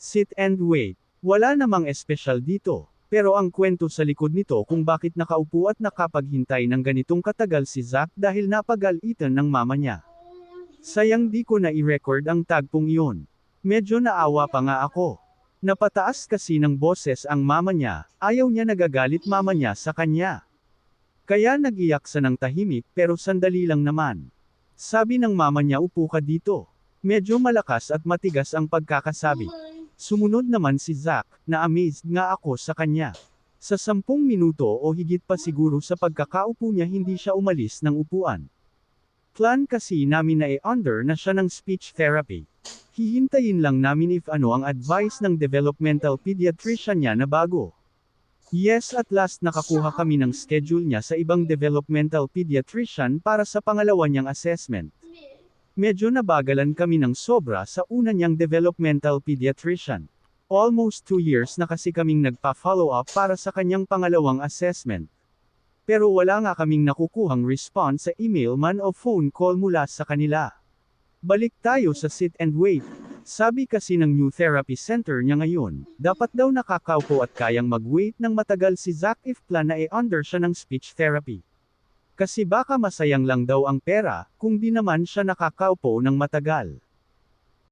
Sit and wait. Wala namang espesyal dito. Pero ang kwento sa likod nito kung bakit nakaupo at nakapaghintay ng ganitong katagal si Zack dahil napag-alitan ng mama niya. Sayang di ko na i-record ang tagpong iyon. Medyo naawa pa nga ako. Napataas kasi ng boses ang mama niya, ayaw niya nagagalit mama niya sa kanya. Kaya nag-iyak sa ng tahimik pero sandali lang naman. Sabi ng mama niya upo ka dito. Medyo malakas at matigas ang pagkakasabi. Sumunod naman si Zack, na amazed nga ako sa kanya. Sa 10 minuto o higit pa siguro sa pagkakaupo niya hindi siya umalis ng upuan. Plan kasi namin na i-under na siya ng speech therapy. Hihintayin lang namin if ano ang advice ng developmental pediatrician niya na bago. Yes, at last nakakuha kami ng schedule niya sa ibang developmental pediatrician para sa pangalawa niyang assessment. Medyo nabagalan kami ng sobra sa una niyang developmental pediatrician. Almost 2 years na kasi kaming nagpa-follow up para sa kanyang pangalawang assessment. Pero wala nga kaming nakukuhang response sa email man o phone call mula sa kanila. Balik tayo sa sit and wait. Sabi kasi ng new therapy center niya ngayon, dapat daw nakakaupo at kayang mag-wait ng matagal si Zack if plan na i-under siya ng speech therapy. Kasi baka masayang lang daw ang pera, kung di naman siya nakakaupo ng matagal.